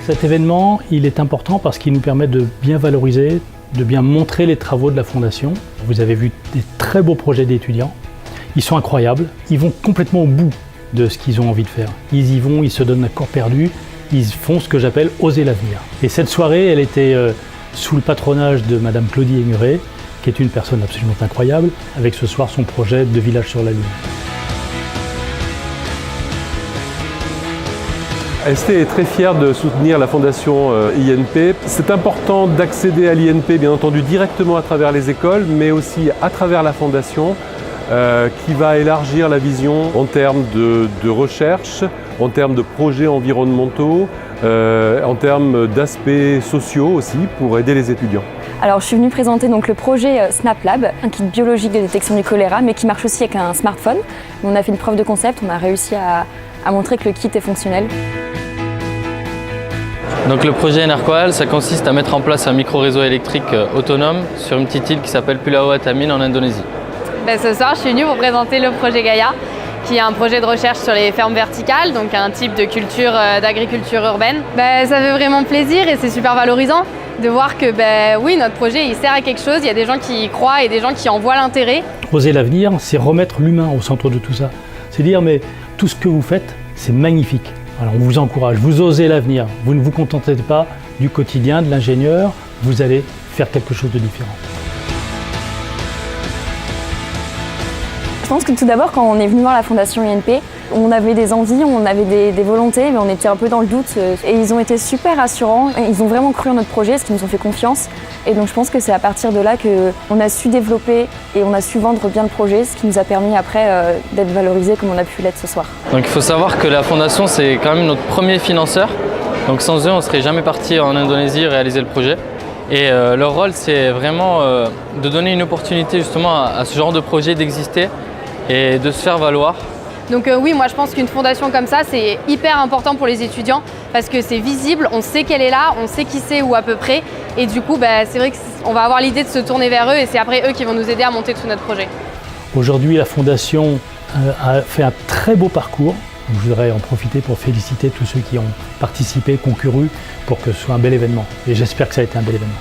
Cet événement, il est important parce qu'il nous permet de bien valoriser, de bien montrer les travaux de la Fondation. Vous avez vu des très beaux projets d'étudiants. Ils sont incroyables, ils vont complètement au bout de ce qu'ils ont envie de faire. Ils y vont, ils se donnent à corps perdu, ils font ce que j'appelle oser l'avenir. Et cette soirée, elle était sous le patronage de Madame Claudie Aimuret, qui est une personne absolument incroyable, avec ce soir son projet de village sur la Lune. ST est très fier de soutenir la fondation INP. C'est important d'accéder à l'INP, bien entendu, directement à travers les écoles, mais aussi à travers la fondation, qui va élargir la vision en termes de recherche, en termes de projets environnementaux, en termes d'aspects sociaux aussi, pour aider les étudiants. Alors je suis venue présenter donc, le projet SnapLab, un kit biologique de détection du choléra, mais qui marche aussi avec un smartphone. On a fait une preuve de concept, on a réussi à montrer que le kit est fonctionnel. Donc le projet Enercoal, ça consiste à mettre en place un micro-réseau électrique autonome sur une petite île qui s'appelle Pulau Atamin en Indonésie. Ce soir, je suis venue pour présenter le projet Gaïa, qui est un projet de recherche sur les fermes verticales, donc un type de culture d'agriculture urbaine. Ça fait vraiment plaisir et c'est super valorisant de voir que oui, notre projet il sert à quelque chose, il y a des gens qui y croient et des gens qui en voient l'intérêt. Oser l'avenir, c'est remettre l'humain au centre de tout ça. C'est dire, mais tout ce que vous faites, c'est magnifique. Alors on vous encourage, vous osez l'avenir. Vous ne vous contentez pas du quotidien, de l'ingénieur, vous allez faire quelque chose de différent. Je pense que tout d'abord, quand on est venu voir la Fondation INP, on avait des envies, on avait des volontés, mais on était un peu dans le doute. Et ils ont été super rassurants, ils ont vraiment cru en notre projet, ce qui nous ont fait confiance. Et donc je pense que c'est à partir de là qu'on a su développer et on a su vendre bien le projet, ce qui nous a permis après d'être valorisés comme on a pu l'être ce soir. Donc il faut savoir que la Fondation, c'est quand même notre premier financeur. Donc sans eux, on ne serait jamais parti en Indonésie réaliser le projet. Et leur rôle, c'est vraiment de donner une opportunité justement à ce genre de projet d'exister et de se faire valoir. Donc oui, moi je pense qu'une fondation comme ça, c'est hyper important pour les étudiants parce que c'est visible, on sait qu'elle est là, on sait qui c'est ou à peu près. Et du coup, c'est vrai qu'on va avoir l'idée de se tourner vers eux et c'est après eux qui vont nous aider à monter tout notre projet. Aujourd'hui, la Fondation a fait un très beau parcours. Je voudrais en profiter pour féliciter tous ceux qui ont participé, concouru pour que ce soit un bel événement. Et j'espère que ça a été un bel événement.